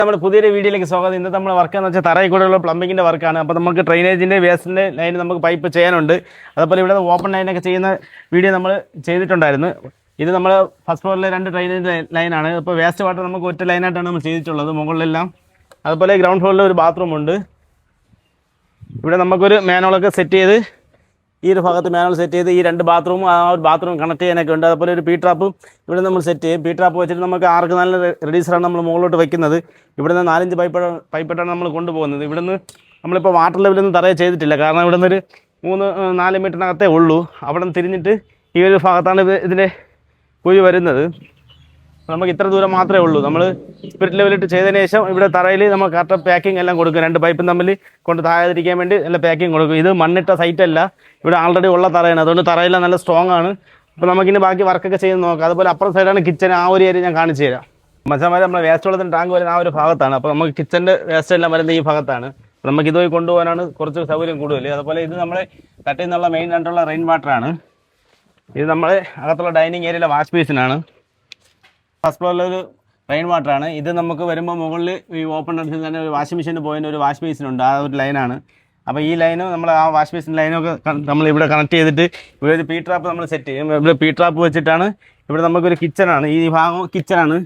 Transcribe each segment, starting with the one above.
നമ്മുടെ പുതിയൊരു വീഡിയോയിലേക്ക് സ്വാഗതം. ഇന്നത്തെ നമ്മുടെ വർക്ക് എന്ന് വെച്ചാൽ തറയിൽ കൂടെയുള്ള പ്ലംബിങ്ങിൻ്റെ വർക്കാണ്. അപ്പോൾ നമുക്ക് ഡ്രെയിനേജിൻ്റെ വേസ്റ്റിൻ്റെ ലൈൻ നമുക്ക് പൈപ്പ് ചെയ്യാനുണ്ട്. അതുപോലെ ഇവിടെ ഓപ്പൺ ലൈനൊക്കെ ചെയ്യുന്ന വീഡിയോ നമ്മൾ ചെയ്തിട്ടുണ്ടായിരുന്നു. ഇത് നമ്മൾ ഫസ്റ്റ് ഫ്ലോറിലെ 2 ഡ്രെയിനേജ് ലൈനാണ്. ഇപ്പോൾ വേസ്റ്റ് വാട്ടർ നമുക്ക് ഒറ്റ ലൈനായിട്ടാണ് നമ്മൾ ചെയ്തിട്ടുള്ളത് മുകളിലെല്ലാം. അതുപോലെ ഗ്രൗണ്ട് ഫ്ലോറിൽ ഒരു ബാത്റൂം ഉണ്ട്. ഇവിടെ നമുക്കൊരു മാനുവലൊക്കെ സെറ്റ് ചെയ്ത് ഈ ഒരു ഭാഗത്ത് മാനുവൽ സെറ്റ് ചെയ്ത് ഈ 2 ബാത്റൂമും ആ ഒരു ബാത്റൂം കണക്ട് ചെയ്യാനൊക്കെ ഉണ്ട്. അതുപോലെ ഒരു പി ട്രാപ്പും ഇവിടെ നമ്മൾ സെറ്റ് ചെയ്യും. പി ട്രാപ്പ് വെച്ചിട്ട് നമുക്ക് 6 റെഡ്യൂസറാണ് നമ്മൾ മുകളിലോട്ട് വയ്ക്കുന്നത്. ഇവിടെ നിന്ന് 4-5 പൈപ്പിട്ടാണ് നമ്മൾ കൊണ്ടുപോകുന്നത്. ഇവിടെ നിന്ന് നമ്മളിപ്പോൾ വാട്ടർ ലെവലൊന്നും തറയെ ചെയ്തിട്ടില്ല, കാരണം ഇവിടെ നിന്നൊരു 3-4 മീറ്ററിനകത്തേ ഉള്ളൂ. അവിടെ നിന്ന് തിരിഞ്ഞിട്ട് ഈ ഒരു ഭാഗത്താണ് ഇതിൻ്റെ കുഴി വരുന്നത്. നമുക്ക് ഇത്ര ദൂരം മാത്രമേ ഉള്ളൂ. നമ്മൾ സ്പിരിറ്റ് ലെവലിട്ട് ചെയ്തതിന് ശേഷം ഇവിടെ തറയിൽ നമ്മൾ കറക്റ്റ് പാക്കിംഗ് എല്ലാം കൊടുക്കും. 2 പൈപ്പും തമ്മിൽ കൊണ്ട് താഴാതിരിക്കാൻ വേണ്ടി എല്ലാം പാക്കിംഗ് കൊടുക്കും. ഇത് മണ്ണിട്ട സൈറ്റല്ല, ഇവിടെ ആൾറെഡി ഉള്ള തറയാണ്. അതുകൊണ്ട് തറയെല്ലാം നല്ല സ്ട്രോങ് ആണ്. അപ്പോൾ നമുക്കിനി ബാക്കി വർക്കൊക്കെ ചെയ്ത് നോക്കാം. അതുപോലെ അപ്പുറം സൈഡാണ് കിച്ചൺ. ആ ഒരു ഏരിയ ഞാൻ കാണിച്ചു തരാം. മച്ചാന്മാരെ നമ്മുടെ വേസ്റ്റ് വെള്ളത്തിന് ടാങ്ക് വരുന്ന ആ ഒരു ഭാഗത്താണ്. അപ്പോൾ നമുക്ക് കിച്ചൻ്റെ വേസ്റ്റ് എല്ലാം വരുന്നത് ഈ ഭാഗത്താണ്. നമുക്ക് ഇതുപോയി കൊണ്ടുപോകാനാണ് കുറച്ച് സൗകര്യം കൂടുതൽ. അതുപോലെ ഇത് നമ്മുടെ തട്ടിൽ നിന്നുള്ള മെയിൻ ആയിട്ടുള്ള റെയിൻ വാട്ടറാണ്. ഇത് നമ്മുടെ അകത്തുള്ള ഡൈനിങ് ഏരിയയിലെ വാഷ് ബേസിനാണ്. ഫസ്റ്റ് ഫ്ലോറിലൊരു റെയിൻ വാട്ടറാണ്. ഇത് നമുക്ക് വരുമ്പോൾ മുകളിൽ ഈ ഓപ്പൺ ടെറസിൽ തന്നെ ഒരു വാഷിംഗ് മെഷീന് പോയതിന് ഒരു വാഷ് ബേസിനുണ്ട്. ആ ഒരു ലൈനാണ്. അപ്പോൾ ഈ ലൈനും നമ്മൾ ആ വാഷ് ബേസിൻ ലൈനൊക്കെ നമ്മൾ ഇവിടെ കണക്ട് ചെയ്തിട്ട് ഇവിടെ ഒരു പി ട്രാപ്പ് നമ്മൾ സെറ്റ് ചെയ്യും. ഇവിടെ പി ട്രാപ്പ് വെച്ചിട്ടാണ്. ഇവിടെ നമുക്കൊരു കിച്ചണാണ്. ഈ ഭാഗം കിച്ചണാണ്.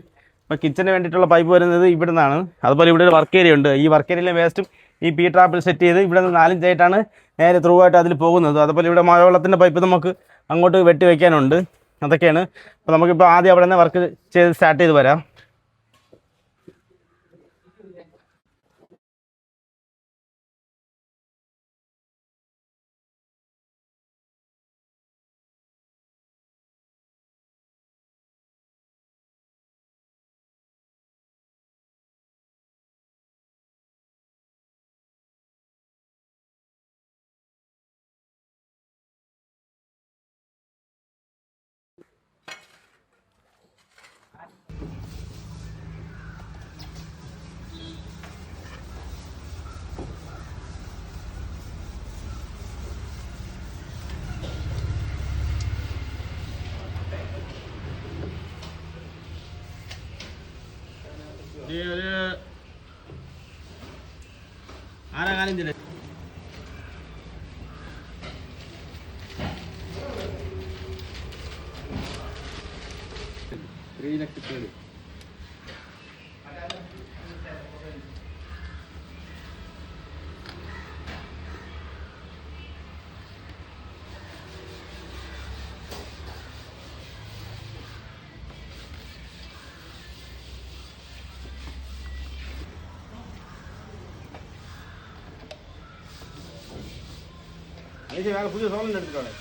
അപ്പോൾ കിച്ചന് വേണ്ടിയിട്ടുള്ള പൈപ്പ് വരുന്നത് ഇവിടെ നിന്നാണ്. അതുപോലെ ഇവിടെ ഒരു വർക്ക് ഏരിയ ഉണ്ട്. ഈ വർക്ക് ഏരിയയിലെ വേസ്റ്റും ഈ പി ട്രാപ്പിൽ സെറ്റ് ചെയ്ത് ഇവിടെ നിന്ന് 4-5 ആയിട്ടാണ് നേരെ ത്രൂ ആയിട്ട് അതിൽ പോകുന്നത്. അതുപോലെ ഇവിടെ മഴവെള്ളത്തിൻ്റെ പൈപ്പ് നമുക്ക് അങ്ങോട്ട് വെട്ടി വയ്ക്കാനുണ്ട്. അതൊക്കെയാണ്. അപ്പോൾ നമുക്കിപ്പോൾ ആദ്യം അവിടെ നിന്ന് വർക്ക് ചെയ്ത് സ്റ്റാർട്ട് ചെയ്ത് വരാം. ഒരു 6-5 3,00,000. വേറെ പുതിയ സോളം എടുത്തിട്ടോളെ.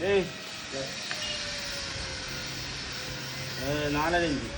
Đây 4,5 inch.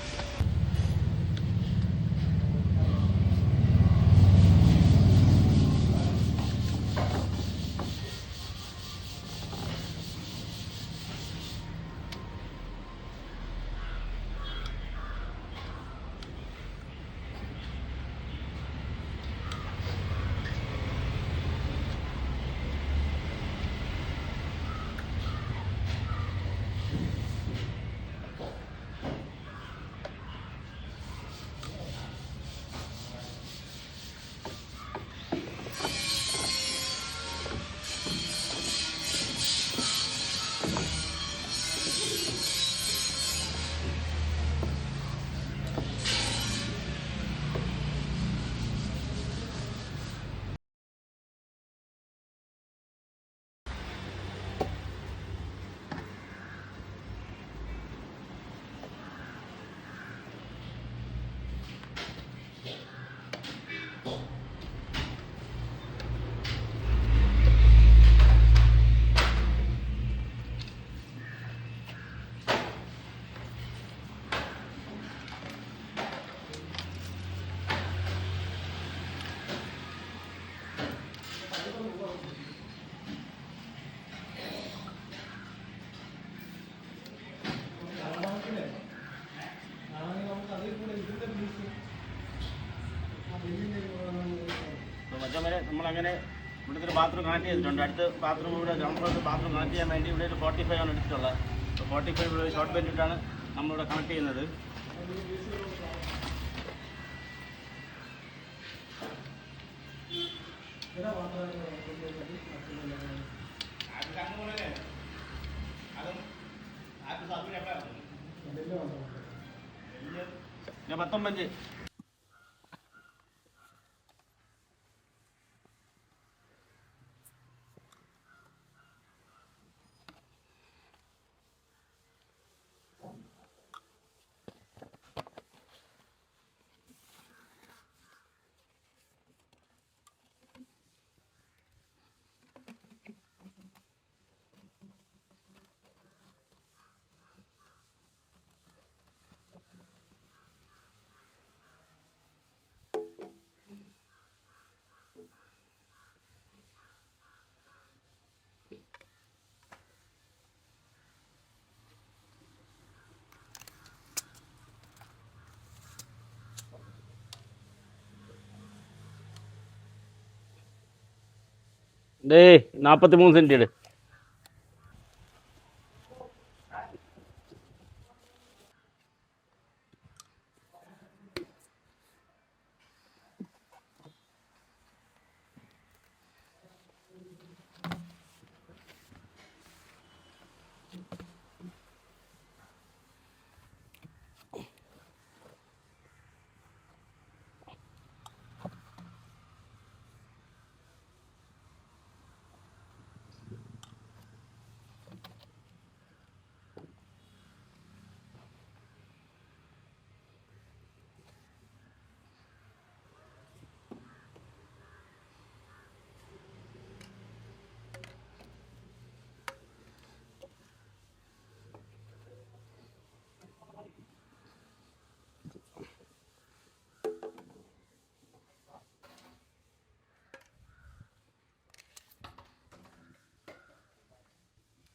മറ്റേ നമ്മളങ്ങനെ ഇവിടുത്തെ ഒരു ബാത്റൂം കണക്ട് ചെയ്തിട്ടുണ്ട്. അടുത്ത ബാത്റൂം ഇവിടെ ഗ്രൗണ്ട് ഫ്ലോറിൽ ബാത്റൂം കണക്ട് ചെയ്യാൻ വേണ്ടി ഇവിടെ ഒരു 45 ആണ് എടുത്തിട്ടുള്ളത്. അപ്പോൾ 45 ഇവിടെ ഷോർട്ട് ബെൻഡ് ഇട്ടാണ് നമ്മളിവിടെ കണക്ട് ചെയ്യുന്നത്. ഞാൻ 19 43 സെന്റ് ഇട്.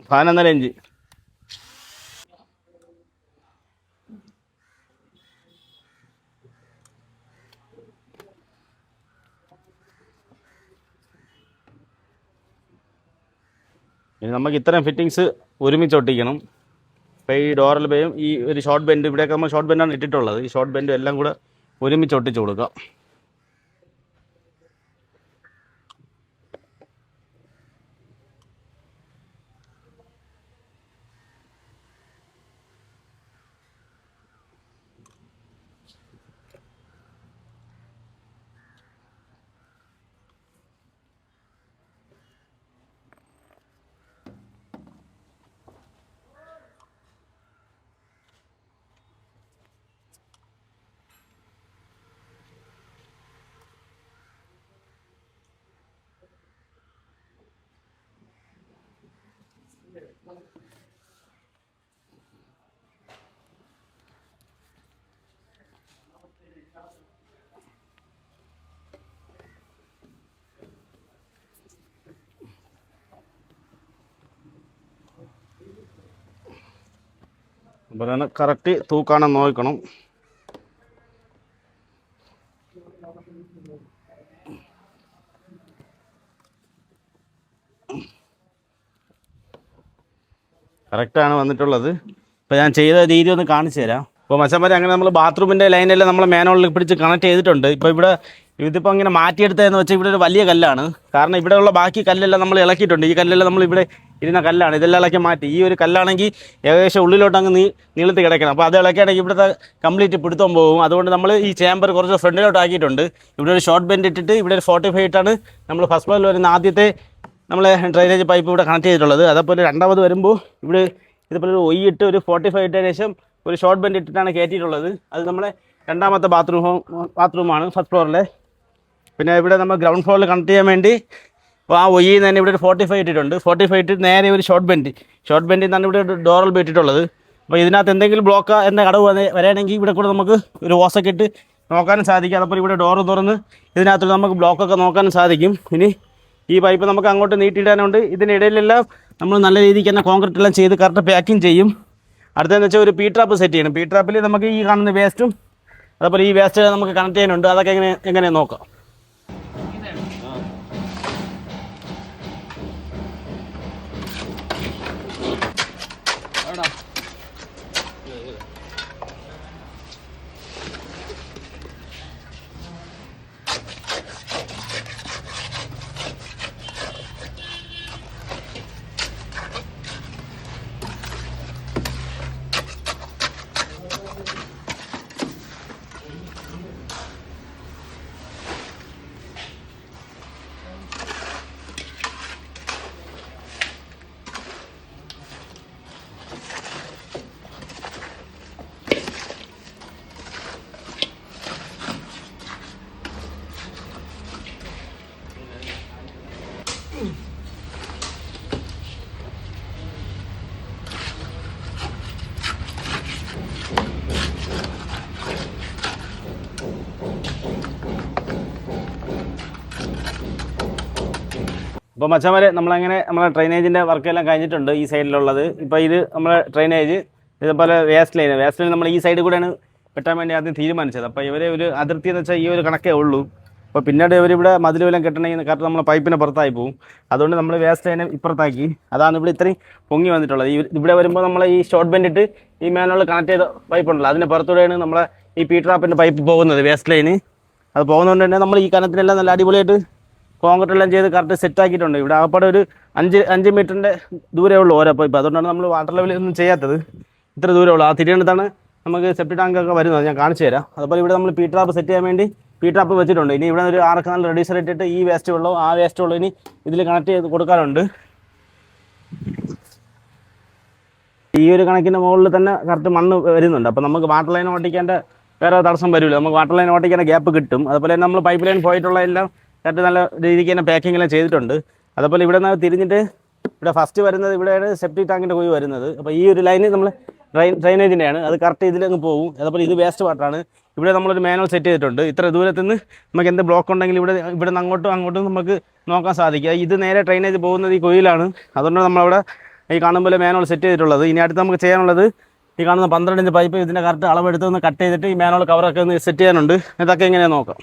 ഫാൻ 1.5 ഇനി നമുക്ക് ഇത്രയും ഫിറ്റിങ്സ് ഒരുമിച്ച് ഒട്ടിക്കണം. ഇപ്പോൾ ഈ ഡോറൽ ബേയും ഈ ഒരു ഷോർട്ട് ബെൻഡ് ഇവിടെയൊക്കെ നമ്മൾ ഷോർട്ട് ബെൻഡാണ് ഇട്ടിട്ടുള്ളത്. ഈ ഷോർട്ട് ബെൻഡും എല്ലാം കൂടെ ഒരുമിച്ച് ഒട്ടിച്ച് കൊടുക്കാം. അപ്പോൾ തന്നെ കറക്റ്റ് തൂക്കാണെന്ന് നോക്കണം. കറക്റ്റാണ് വന്നിട്ടുള്ളത്. ഇപ്പോൾ ഞാൻ ചെയ്ത രീതി ഒന്ന് കാണിച്ചു തരാം. ഇപ്പോൾ മച്ചന്മാരെ അങ്ങനെ നമ്മൾ ബാത്റൂമിൻ്റെ ലൈനെല്ലാം നമ്മൾ മാനുവലിൽ പിടിച്ച് കണക്ട് ചെയ്തിട്ടുണ്ട്. ഇപ്പോൾ ഇവിടെ ഇതിപ്പോൾ ഇങ്ങനെ മാറ്റിയെടുത്തതെന്ന് വെച്ചാൽ ഇവിടെ ഒരു വലിയ കല്ലാണ്. കാരണം ഇവിടെയുള്ള ബാക്കി കല്ലെല്ലാം നമ്മൾ ഇളക്കിയിട്ടുണ്ട്. ഈ കല്ലെല്ലാം നമ്മൾ ഇവിടെ ഇരുന്ന കല്ലാണ്. ഇതെല്ലാം ഇളക്കി മാറ്റി. ഈ ഒരു കല്ലാണെങ്കിൽ ഏകദേശം ഉള്ളിലോട്ട് അങ്ങ് നീളത്തിൽ കിടക്കണം. അപ്പോൾ അത് ഇളക്കുകയാണെങ്കിൽ ഇവിടുത്തെ കംപ്ലീറ്റ് പിടുത്തം പോകും. അതുകൊണ്ട് നമ്മൾ ഈ ചേമ്പർ കുറച്ച് ഫ്രണ്ടിലോട്ട് ആക്കിയിട്ടുണ്ട്. ഇവിടെ ഒരു ഷോർട്ട് ബെൻഡ് ഇട്ടിട്ട് ഇവിടെ ഒരു 45 ഇട്ടാണ് നമ്മൾ ഫസ്റ്റ് ഫ്ലോറിൽ വരുന്ന ആദ്യത്തെ നമ്മൾ ഡ്രൈനേജ് പൈപ്പ് ഇവിടെ കണക്ട് ചെയ്തിട്ടുള്ളത്. അതേപോലെ രണ്ടാമത് വരുമ്പോൾ ഇവിടെ ഇതുപോലെ ഒരു ഒയ് ഇട്ട് ഒരു 45 ഇട്ടതിന് ശേഷം ഒരു ഷോർട്ട് ബെൻഡ് ഇട്ടിട്ടാണ് കയറ്റിയിട്ടുള്ളത്. അത് നമ്മളെ രണ്ടാമത്തെ ബാത്റൂമാണ് ഫസ്റ്റ് ഫ്ലോറിലെ. പിന്നെ ഇവിടെ നമ്മൾ ഗ്രൗണ്ട് ഫ്ലോറിൽ കണക്ട് ചെയ്യാൻ വേണ്ടി ആ ഒയ്യിൽ നിന്ന് തന്നെ ഇവിടെ ഒരു 45 ഇട്ടിട്ടുണ്ട്. 45 ഇട്ട് നേരെ ഒരു ഷോർട്ട് ബെൻഡിൽ നിന്നാണ് ഇവിടെ ഡോറൽ ഇട്ടിട്ടുള്ളത്. അപ്പോൾ ഇതിനകത്ത് എന്തെങ്കിലും ബ്ലോക്ക് എന്ന കടവ് വരികയാണെങ്കിൽ ഇവിടെ കൂടെ നമുക്ക് ഒരു ഓസൊക്കെ ഇട്ട് നോക്കാനും സാധിക്കും. അതപ്പോൾ ഇവിടെ ഡോറ് തുറന്ന് ഇതിനകത്ത് നമുക്ക് ബ്ലോക്കൊക്കെ നോക്കാനും സാധിക്കും. ഇനി ഈ പൈപ്പ് നമുക്ക് അങ്ങോട്ട് നീട്ടിയിടാനുണ്ട്. ഇതിനിടയിലെല്ലാം നമ്മൾ നല്ല രീതിക്ക് തന്നെ കോൺക്രീറ്റ് എല്ലാം ചെയ്ത് കറക്റ്റ് പാക്കിങ് ചെയ്യും. അടുത്തതെന്ന് വെച്ചാൽ ഒരു പി ട്രാപ്പ് സെറ്റ് ചെയ്യണം. പി ട്രാപ്പിൽ നമുക്ക് ഈ കാണുന്ന വേസ്റ്റും അതേപോലെ ഈ വേസ്റ്റ് നമുക്ക് കണക്ട് ചെയ്യാനുണ്ട്. അതൊക്കെ എങ്ങനെയാണ് നോക്കാം. അപ്പോൾ മച്ചാമാരെ നമ്മളങ്ങനെ നമ്മളെ ഡ്രെയിനേജിൻ്റെ വർക്കെല്ലാം കഴിഞ്ഞിട്ടുണ്ട് ഈ സൈഡിലുള്ളത്. ഇപ്പോൾ ഇത് നമ്മളെ ഡ്രെയിനേജ്, ഇതുപോലെ വേസ്റ്റ് ലൈൻ നമ്മൾ ഈ സൈഡിൽ കൂടെയാണ് വെട്ടാൻ വേണ്ടി ആദ്യം തീരുമാനിച്ചത്. അപ്പോൾ ഇവരെ ഒരു അതിർത്തി എന്ന് വെച്ചാൽ ഈ ഒരു കണക്കേ ഉള്ളൂ. അപ്പോൾ പിന്നീട് ഇവരിവിടെ മതിലുവെല്ലാം കെട്ടണമെങ്കിൽ കറക്റ്റ് നമ്മളെ പൈപ്പിന് പുറത്തായി പോകും. അതുകൊണ്ട് നമ്മൾ വേസ്റ്റ് ലൈനെ ഇപ്പുറത്താക്കി. അതാണ് ഇവിടെ ഇത്രയും പൊങ്ങി വന്നിട്ടുള്ളത്. ഇവിടെ വരുമ്പോൾ നമ്മൾ ഈ ഷോർട്ട് ബെൻഡിട്ട് ഈ മേനോട് കണക്ട് ചെയ്ത പൈപ്പ് ഉണ്ടല്ലോ, അതിന് പുറത്തൂടെയാണ് നമ്മളെ ഈ പി ട്രാപ്പിൻ്റെ പൈപ്പ് പോകുന്നത് വേസ്റ്റ് ലൈന്. അത് പോകുന്നതുകൊണ്ട് തന്നെ നമ്മൾ ഈ കനത്തിനെല്ലാം നല്ല അടിപൊളിയായിട്ട് കോൺക്രീറ്റ് എല്ലാം ചെയ്ത് കറക്റ്റ് സെറ്റ് ആക്കിയിട്ടുണ്ട്. ഇവിടെ ആകപ്പാടെ ഒരു 5 മീറ്ററിൻ്റെ ദൂരമേ ഉള്ളൂ ഓരോ പൈപ്പ്. അതുകൊണ്ടാണ് നമ്മൾ വാട്ടർ ലെവലൊന്നും ചെയ്യാത്തത്. ഇത്ര ദൂരമേ ഉള്ളൂ. ആ തിരിയടുത്താണ് നമുക്ക് സെപ്റ്റി ടാങ്കൊക്കെ വരുന്നത്. ഞാൻ കാണിച്ചു തരാം. അതുപോലെ ഇവിടെ നമ്മൾ പി ട്രാപ്പ് സെറ്റ് ചെയ്യാൻ വേണ്ടി പി ട്രാപ്പ് വെച്ചിട്ടുണ്ട്. ഇനി ഇവിടെ ഒരു 6 കനാൽ റെഡ്യൂസർ ഇട്ടിട്ട് ഈ വേസ്റ്റ് വെള്ളവും ആ വേസ്റ്റ് വെള്ളവും ഇനി ഇതിൽ കണക്ട് ചെയ്ത് കൊടുക്കാറുണ്ട്. ഈ ഒരു കണക്കിൻ്റെ മുകളിൽ തന്നെ കറക്റ്റ് മണ്ണ് വരുന്നുണ്ട്. അപ്പോൾ നമുക്ക് വാട്ടർ ലൈൻ ഓട്ടിക്കേണ്ട വേറെ തടസ്സം വരില്ല. നമുക്ക് വാട്ടർ ലൈൻ ഓട്ടിക്കേണ്ട ഗ്യാപ്പ് കിട്ടും. അതുപോലെ തന്നെ നമ്മൾ പൈപ്പ് ലൈൻ പോയിട്ടുള്ള എല്ലാം കറക്റ്റ് നല്ല രീതിക്ക് തന്നെ പാക്കിംഗ് എല്ലാം ചെയ്തിട്ടുണ്ട്. അതുപോലെ ഇവിടെ നിന്ന് തിരിഞ്ഞിട്ട് ഇവിടെ ഫസ്റ്റ് വരുന്നത് ഇവിടെയാണ് സെപ്റ്റി ടാങ്കിൻ്റെ കുഴി വരുന്നത്. അപ്പോൾ ഈ ഒരു ലൈന് നമ്മൾ ഡ്രെയിനേജിൻ്റെയാണ്. അത് കറക്റ്റ് ഇതിലങ്ങ് പോകും. അതുപോലെ ഇത് വേസ്റ്റ് വാട്ടറാണ്. ഇവിടെ നമ്മളൊരു മാനുവൽ സെറ്റ് ചെയ്തിട്ടുണ്ട്. ഇത്ര ദൂരത്തു നിന്ന് നമുക്ക് എന്ത് ബ്ലോക്ക് ഉണ്ടെങ്കിൽ ഇവിടെ നിന്ന് അങ്ങോട്ടും നമുക്ക് നോക്കാൻ സാധിക്കുക. ഇത് നേരെ ഡ്രെയിനേജ് പോകുന്നത് ഈ കുഴിയിലാണ്. അതുകൊണ്ട് നമ്മളവിടെ ഈ കാണുമ്പോൾ മാനുവൽ സെറ്റ് ചെയ്തിട്ടുള്ളത്. ഇനി അടുത്ത് നമുക്ക് ചെയ്യാനുള്ളത് ഈ കാണുന്ന 12 ഇഞ്ച് പൈപ്പ് ഇതിൻ്റെ കറക്റ്റ് അളവെടുത്ത് ഒന്ന് കട്ട് ചെയ്തിട്ട് ഈ മാനുവൽ കവറൊക്കെ ഒന്ന് സെറ്റ് ചെയ്യാനുണ്ട്. ഇതൊക്കെ എങ്ങനെയാണ് നോക്കാം.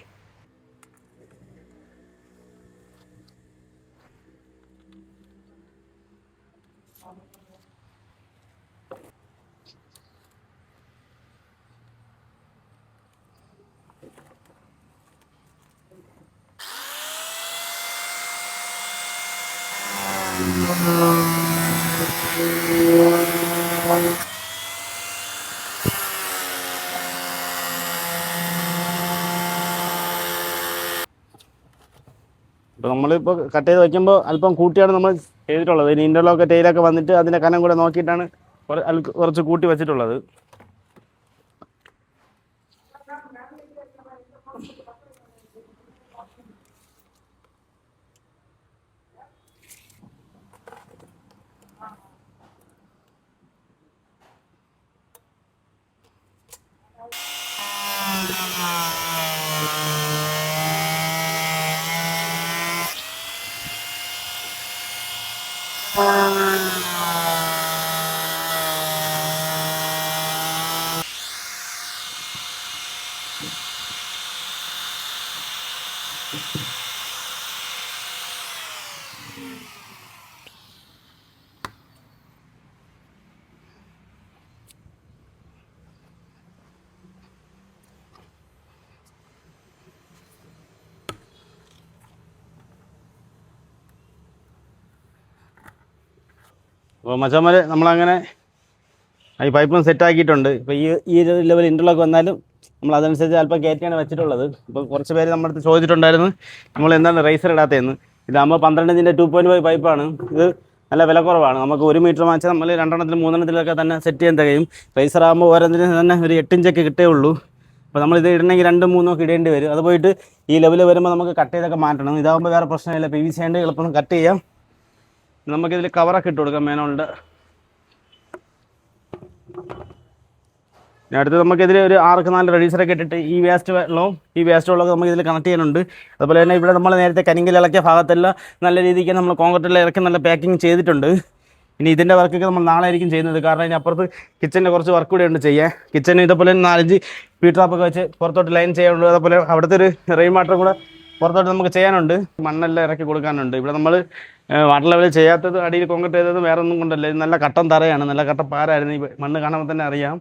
ഇപ്പോൾ നമ്മളിപ്പോൾ കട്ട് ചെയ്ത് വയ്ക്കുമ്പോൾ അല്പം കൂട്ടിയാണ് നമ്മൾ ചെയ്തിട്ടുള്ളത്. ഇനി ഇൻ്റർലോക്ക് ടൈലൊക്കെ വന്നിട്ട് അതിൻ്റെ കനം കൂടെ നോക്കിയിട്ടാണ് കുറച്ച് കൂട്ടി വെച്ചിട്ടുള്ളത്. അപ്പോൾ മച്ചാന്മാർ നമ്മളങ്ങനെ ഈ പൈപ്പും സെറ്റാക്കിയിട്ടുണ്ട്. ഇപ്പോൾ ഈ ലെവൽ ഇൻ്റർലോക്ക് വന്നാലും നമ്മൾ അതനുസരിച്ച് അല്പം കയറ്റിയാണ് വെച്ചിട്ടുള്ളത്. ഇപ്പോൾ കുറച്ച് പേര് നമ്മുടെ അടുത്ത് ചോദിച്ചിട്ടുണ്ടായിരുന്നു നമ്മൾ എന്താണ് റൈസർ ഇടാത്തതെന്ന്. ഇതാകുമ്പോൾ 12 ഇഞ്ചിൻ്റെ 2.5 പൈപ്പാണ്. ഇത് നല്ല വില കുറവാണ്. നമുക്ക് 1 മീറ്റർ വാങ്ങിച്ചാൽ നമ്മൾ 2 3 തന്നെ സെറ്റ് ചെയ്യാൻ തികയും. റൈസർ ആകുമ്പോൾ ഓരോന്നിനും തന്നെ ഒരു 8 ഇഞ്ചൊക്കെ കിട്ടേ ഉള്ളൂ. അപ്പോൾ നമ്മളിത് ഇടണമെങ്കിൽ 2 3 ഇടേണ്ടി വരും. അത് പോയിട്ട് ഈ ലെവൽ വരുമ്പോൾ നമുക്ക് കട്ട് ചെയ്തൊക്കെ മാറ്റണം. ഇതാകുമ്പോൾ വേറെ പ്രശ്നമില്ല. PVC ആയിട്ട് എളുപ്പം കട്ട് ചെയ്യാം. നമുക്കിതിൽ കവറൊക്കെ ഇട്ട് കൊടുക്കാം മേനോളിൻ്റെ. അടുത്ത് നമുക്കിതിൽ ഒരു 6 കനാൽ റെഡ്യൂസറൊക്കെ ഇട്ടിട്ട് ഈ വേസ്റ്റ് വെള്ളമൊക്കെ നമുക്ക് ഇതിൽ കണക്ട് ചെയ്യാനുണ്ട്. അതുപോലെ തന്നെ ഇവിടെ നമ്മൾ നേരത്തെ കരിങ്കൽ ഇളക്കിയ ഭാഗത്തെല്ലാം നല്ല രീതിക്ക് നമ്മൾ കോൺക്രീറ്റിൽ ഇറക്കി നല്ല പാക്കിങ് ചെയ്തിട്ടുണ്ട്. ഇനി ഇതിൻ്റെ വർക്കൊക്കെ നമ്മൾ നാളെ ആയിരിക്കും ചെയ്യുന്നത്. കാരണം ഇനി അപ്പുറത്ത് കിച്ചൻ്റെ കുറച്ച് വർക്ക് കൂടെ ഉണ്ട് ചെയ്യാൻ. കിച്ചന് ഇതേപോലെ 4-5 പീട്രാപ്പൊക്കെ വെച്ച് പുറത്തോട്ട് ലൈൻ ചെയ്യാനുണ്ട്. അതുപോലെ അവിടുത്തെ ഒരു റെയിൻ വാട്ടർ കൂടെ പുറത്തോട്ട് നമുക്ക് ചെയ്യാനുണ്ട്. മണ്ണെല്ലാം ഇറക്കി കൊടുക്കാനുണ്ട്. ഇവിടെ നമ്മൾ വാട്ടർ ലെവൽ ചെയ്യാത്തത്, അടിയിൽ കോൺക്രീറ്റ് ചെയ്തത് വേറെ ഒന്നും കൊണ്ടല്ല. ഇത് നല്ല കട്ടൻ തറയാണ്, നല്ല കട്ട പാരായിരുന്നു. ഈ മണ്ണ് കാണുമ്പോൾ തന്നെ അറിയാം.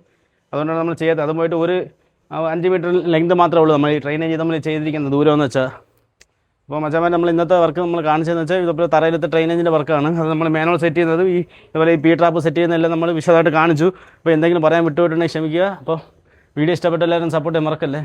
അതുകൊണ്ടാണ് നമ്മൾ ചെയ്യാത്തത്. അതുമായിട്ട് ഒരു 5 മീറ്റർ ലെങ്ത് മാത്രമേ ഉള്ളൂ നമ്മൾ ഈ ഡ്രെയിനേജ് നമ്മൾ ചെയ്തിരിക്കുന്നത് ദൂരമെന്ന് വെച്ചാൽ. അപ്പോൾ മച്ചാമാർ നമ്മൾ ഇന്നത്തെ വർക്ക് നമ്മൾ കാണിച്ചതെന്ന് വെച്ചാൽ ഇതുപോലെ തറയിലത്തെ ഡ്രെയിനേജിൻ്റെ വർക്കാണ്. അത് നമ്മൾ മാനുവൽ സെറ്റ് ചെയ്യുന്നത് ഇതുപോലെ ഈ പി ട്രാപ്പ് സെറ്റ് ചെയ്യുന്നതെല്ലാം നമ്മൾ വിശദമായിട്ട് കാണിച്ചു. അപ്പോൾ എന്തെങ്കിലും പറയാൻ വിട്ടുപോയിട്ടുണ്ടെങ്കിൽ ക്ഷമിക്കുക. അപ്പോൾ വീഡിയോ ഇഷ്ടപ്പെട്ട എല്ലാവരും സപ്പോർട്ട് ചെയ്യാൻ മറക്കല്ലേ.